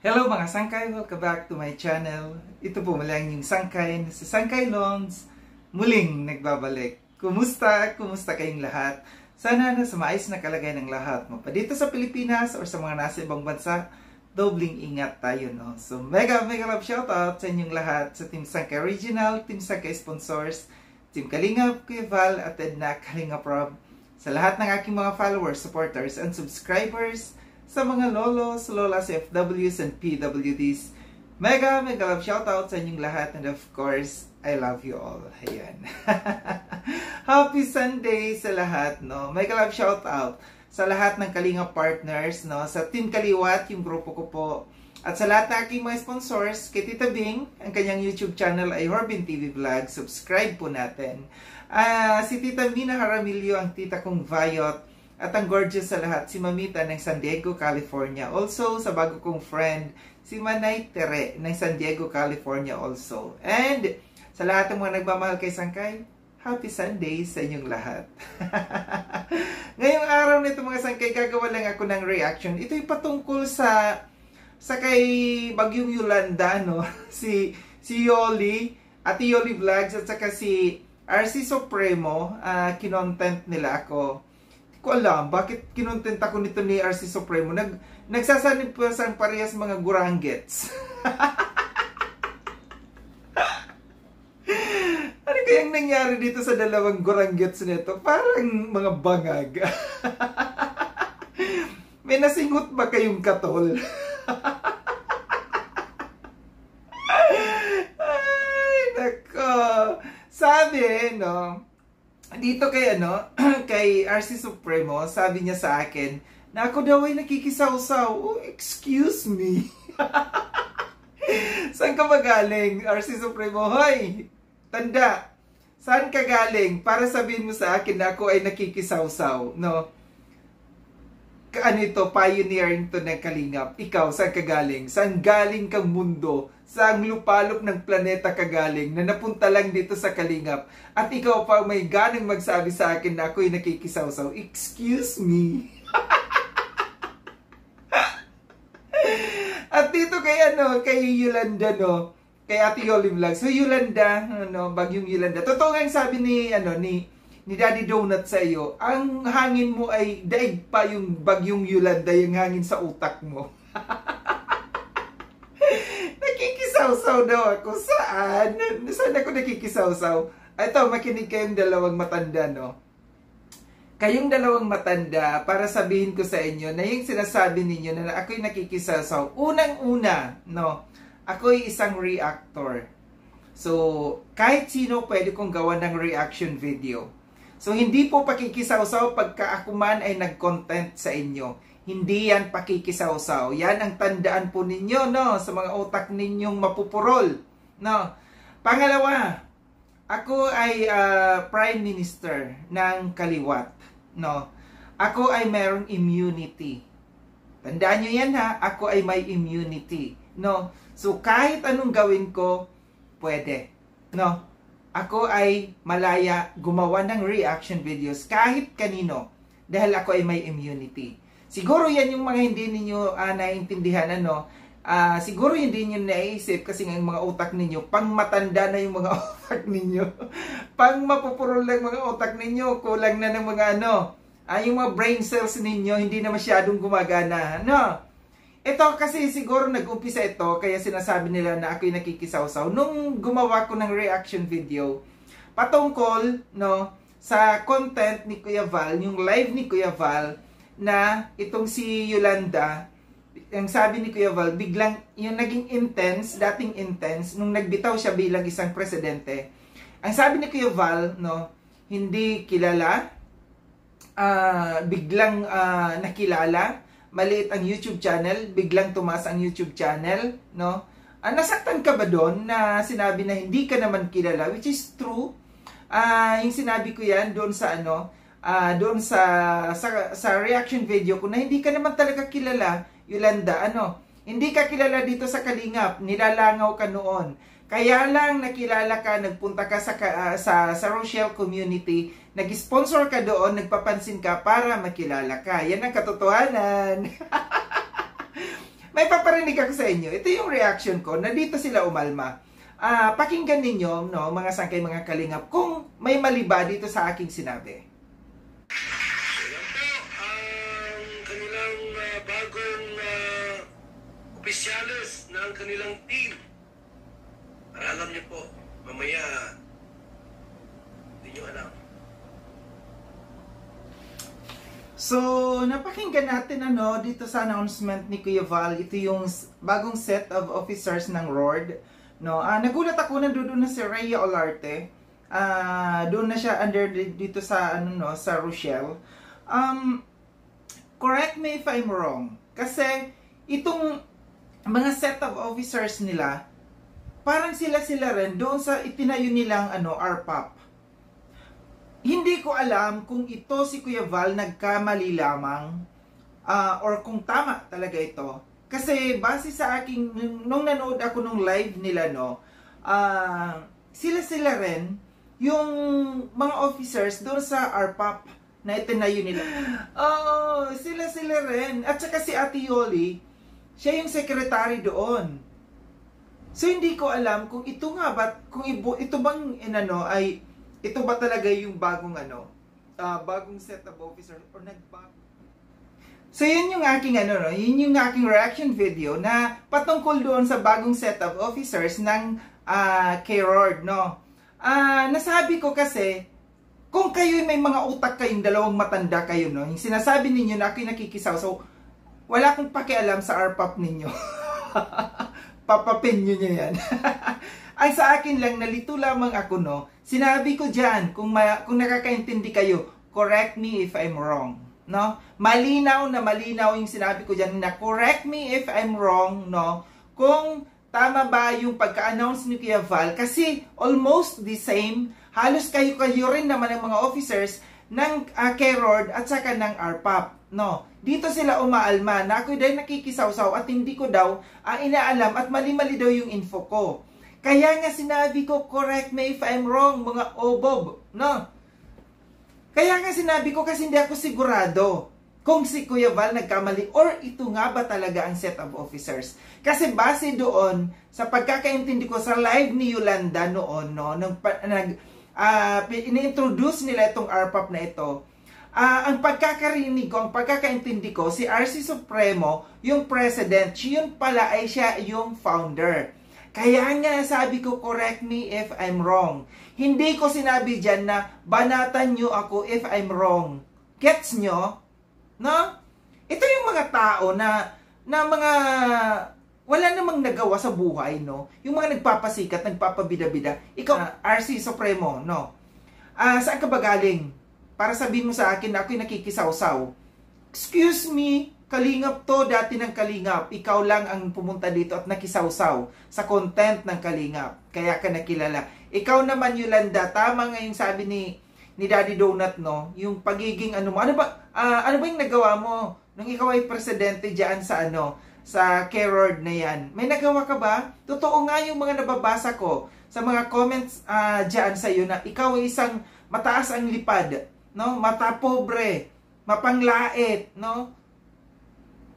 Hello mga sangkay! Welcome back to my channel. Ito po muli ang inyong sangkay sa Sangkay Loans. Muling nagbabalik. Kumusta? Kumusta kayong lahat? Sana nasa maayos na kalagayan ng lahat. Dito sa Pilipinas or sa mga nasa ibang bansa, dobling ingat tayo, no? So mega love shoutout sa inyong lahat, sa Team Sangkay Original, Team Sangkay Sponsors, Team Kalingap, Kuya Val, at Edna Kalingap Rob, sa lahat ng aking mga followers, supporters, and subscribers, sa mga lolos, lolas, FWs, and PWDs. Mega love shoutout sa inyong lahat, and of course, I love you all. Ayan. Happy Sunday sa lahat, no? Mega love shoutout sa lahat ng Kalingap partners, no? Sa Team Kaliwat, yung grupo ko po. At sa lahat ng aking mga sponsors, kay Tita Bing, ang kanyang YouTube channel ay Horbin TV Vlog. Subscribe po natin. Si Tita Mina Haramilio, ang tita kong Vayot. At ang gorgeous sa lahat, si Mamita ng San Diego, California. Also, sa bago kong friend, si Manay Tere ng San Diego, California also. And sa lahat ng mga nagmamahal kay Sangkay, Happy Sunday sa inyong lahat. Ngayong araw nito mga Sangkay, gagawa lang ako ng reaction. Ito'y patungkol sa kay Bagyong Yolanda, no? si Yoli, at Yoli Vlogs, at saka si RC Supremo, kinontent nila ako. Ko alam bakit kinontent ako nito ni RC Supremo. Nagsasanib pa sa parehas mga guranggets. Ano kayang nangyari dito sa dalawang guranggets nito? Parang mga bangag. May nasingot ba kayong katol? Ay, nako. Sabi, no? Dito kay kay RC Supremo, sabi niya sa akin na ako daw ay nakikisaw-saw. Oh, excuse me. Saan ka magaling, RC Supremo? Hoy, tanda. Saan ka galing para sabihin mo sa akin na ako ay nakikisaw-saw, no? Ano ito, pioneering to ng Kalingap. Ikaw, saan ka galing? Saan galing kang mundo? Saan lupalop ng planeta ka galing na napunta lang dito sa Kalingap? At ikaw pa may ganang magsabi sa akin na ako'y nakikisaw-saw. Excuse me. At dito kay Yolanda, no? Kay Ate Yoli Vlogs. So Yolanda, Bagyong Yolanda. Totoo nga yung sabi ni Daddy Donut sa iyo, ang hangin mo ay daig pa yung Bagyong Yolanda, yung hangin sa utak mo. Nakikisaw-saw daw ako. Saan? Saan ako nakikisaw-saw? Ito, makinig kayong dalawang matanda, no? Kayong dalawang matanda, para sabihin ko sa inyo na yung sinasabi ninyo na ako'y nakikisaw-saw. Unang-una, no? Ako'y isang reactor. So, kahit sino pwede kong gawa ng reaction video. So, hindi po pakikisaw-saw pagka ako man ay nag-content sa inyo. Hindi yan pakikisaw-saw. Yan ang tandaan po ninyo, no? Sa mga utak ninyong mapupurol, no? Pangalawa, ako ay Prime Minister ng Kaliwat, no? Ako ay mayroong immunity. Tandaan nyo yan, ha? Ako ay may immunity, no? So, kahit anong gawin ko, pwede, no? Ako ay malaya gumawa ng reaction videos kahit kanino dahil ako ay may immunity. Siguro yan yung mga hindi ninyo naiintindihan, siguro hindi niyo naisip kasi ng mga utak ninyo, pang matanda na yung mga utak ninyo. Pang mapupurol lang mga utak ninyo, kulang na ng mga yung mga brain cells ninyo hindi na masyadong gumagana, Ito kasi siguro nag-umpisa ito, kaya sinasabi nila na ako'y nakikisaw-saw. Nung gumawa ko ng reaction video, patungkol, sa content ni Kuya Val, yung live ni Kuya Val, na itong si Yolanda, ang sabi ni Kuya Val, biglang yung naging intense, dating intense, nung nagbitaw siya bilang isang presidente. Ang sabi ni Kuya Val, hindi kilala, biglang nakilala, maliit ang YouTube channel, biglang tumaas ang YouTube channel, no? Nasaktan ka ba doon na sinabi na hindi ka naman kilala, which is true. Yung sinabi ko yan doon sa doon sa reaction video ko na hindi ka naman talaga kilala, Yolanda, hindi ka kilala dito sa Kalingap, nilalangaw ka noon. Kaya lang nakilala ka, nagpunta ka sa Rochelle community, nag-sponsor ka doon, nagpapansin ka para makilala ka. Yan ang katotohanan. may paparinig ako sa inyo. Ito yung reaction ko na dito sila umalma. Pakinggan ninyo, no, mga sangkay, mga kalingap, kung may mali ba dito sa aking sinabi. Yan po ang kanilang bagong opisyalis ng kanilang team. Para alam niyo po, mamaya hindi niyo alam. So, napakinggan natin dito sa announcement ni Kuya Val. Ito yung bagong set of officers ng RORD. No, nagulat ako na doon na si Rhea Olarte. Doon na siya under dito sa sa Rochelle. Correct me if I'm wrong. Kasi itong mga set of officers nila, parang sila rin doon sa itinayo nilang RPAP. Hindi ko alam kung ito si Kuya Val nagkamali lamang or kung tama talaga ito. Kasi base sa aking, nung nanood ako nung live nila, sila rin, yung mga officers doon sa RPAP na itinayo nila. Sila rin. At saka si Ate Yoli, siya yung secretary doon. So hindi ko alam kung ito nga ba, kung ito bang ay ito ba talaga yung bagong bagong set of officers or nagbago. So yun yung aking yun yung aking reaction video na patungkol doon sa bagong set of officers ng K-RORD, no. Nasabi ko kasi kung kayo may mga utak kayong dalawang matanda kayo, no, yung sinasabi ninyo na ako'y nakikisaw, so wala akong pakialam sa RPAP ninyo. Papapin nyo yan. Ang sa akin lang, nalito lamang ako, no. Sinabi ko dyan, kung nakakaintindi kayo, correct me if I'm wrong. No? Malinaw yung sinabi ko dyan na correct me if I'm wrong, no? Kung tama ba yung pagka-announce ni Kuya Val, kasi almost the same, halos kayo rin naman ng mga officers ng K-RORD at saka ng RPAP, no? Dito sila umaalma na ako dahil nakikisawsaw at hindi ko daw inaalam at mali-mali daw yung info ko. Kaya nga sinabi ko, correct me if I'm wrong, mga obob, no? Kaya nga sinabi ko kasi hindi ako sigurado kung si Kuya Val nagkamali or ito nga ba talaga ang set of officers. Kasi base doon sa pagkakaintindi ko sa live ni Yolanda noon, no, nung ini-introduce nila itong RPAP na ito, ang pagkakarinig ko, ang pagkakaintindi ko, si RC Supremo, yung president, yun pala ay siya yung founder. Kaya nga sabi ko, correct me if I'm wrong. Hindi ko sinabi dyan na banatan nyo ako if I'm wrong. Gets nyo? No? Ito yung mga tao na mga wala namang nagawa sa buhay, no? Yung mga nagpapasikat, nagpapabida-bida. Ikaw, RC Supremo, no? Saan ka ba galing? Para sabihin mo sa akin na ako'y nakikisawsaw. Excuse me, Kalingap to, dati ng Kalingap. Ikaw lang ang pumunta dito at nakisawsaw sa content ng Kalingap. Kaya ka nakilala. Ikaw naman, Yolanda, tama nga yung sabi ni Daddy Donut, no? Yung pagiging ano ba yung nagawa mo nung ikaw ay presidente diyan sa sa K-RORD na yan? May nagawa ka ba? Totoo nga yung mga nababasa ko sa mga comments diyan sa iyo na ikaw ay isang mataas ang lipad, no? Mata pobre, mapanglait, no?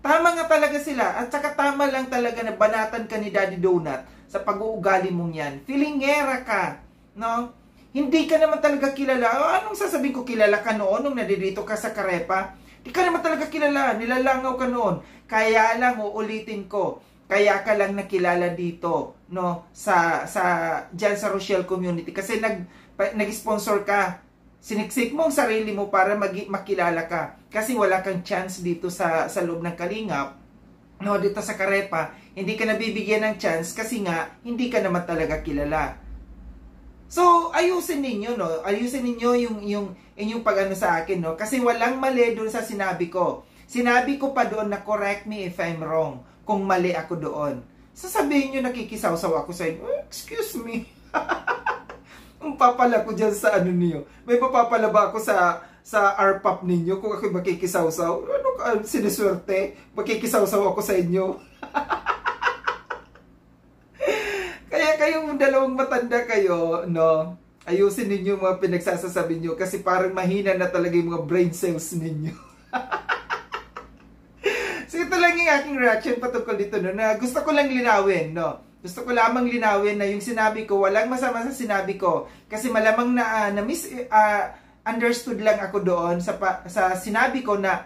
Tama nga talaga sila. At saka tama lang talaga na banatan ka ni Daddy Donut sa pag-uugali mong yan. Filingera ka, no? Hindi ka naman talaga kilala. Anong sasabihin ko, kilala ka noon nung nadidito ka sa Karepa? Di ka naman talaga kilala. Nilalangaw ka noon. Kaya lang, uulitin ko, kaya ka lang nakilala dito, no? Diyan sa Rochelle community. Kasi nag-sponsor ka. Siniksik mo ang sarili mo para makilala ka. Kasi wala kang chance dito sa loob ng Kalingap. No, dito sa Karepa, hindi ka nabibigyan ng chance kasi nga, hindi ka naman talaga kilala. So, ayusin ninyo, no? Ayusin ninyo yung inyong pag-ano sa akin, no? Kasi walang mali doon sa sinabi ko. Sinabi ko pa doon na correct me if I'm wrong. Kung mali ako doon. Sasabihin nyo nakikisawsaw ako sa inyo. Oh, excuse me. Ang papala ko dyan sa ano niyo. May papapala ba ako sa RPAP ninyo kung ako makikisawsaw? Ano ka, sinuswerte? Makikisawsaw ako sa inyo. Kaya kayong dalawang matanda kayo, no? Ayusin ninyo mga pinagsasasabi nyo kasi parang mahina na talaga yung mga brain cells ninyo. So ito lang lang yung aking reaction patungkol dito, no, na gusto ko lang linawin, no. Gusto ko lamang linawin na yung sinabi ko, walang masama sa sinabi ko. Kasi malamang na understood lang ako doon sa sinabi ko na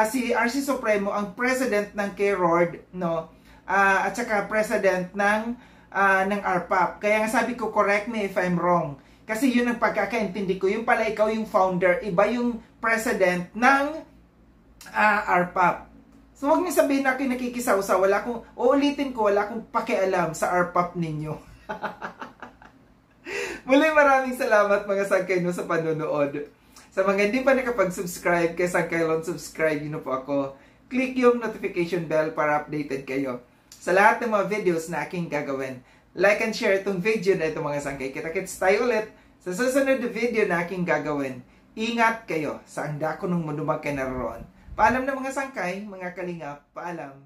si RC Supremo ang president ng K-Rod, no, at saka president ng RPAP. Kaya nga sabi ko, correct me if I'm wrong. Kasi yun ang pagkakaintindi ko. Yung pala ikaw yung founder, iba yung president ng RPAP. So huwag niyo sabihin na akin nakikisaw-saw. Uulitin ko, wala akong pakialam sa RPAP ninyo. Muli maraming salamat mga sangkay no sa panonood. Sa mga hindi pa nakapag-subscribe kay Sangkaylon, subscribe yun po ako. Click yung notification bell para updated kayo sa lahat ng mga videos na aking gagawin. Like and share itong video na ito mga sangkay. Kita-kits tayo ulit sa susunod na video na aking gagawin. Ingat kayo sa anda ko nung mundo magkanaroon. Paalam na mga sangkay, mga kalingap, paalam.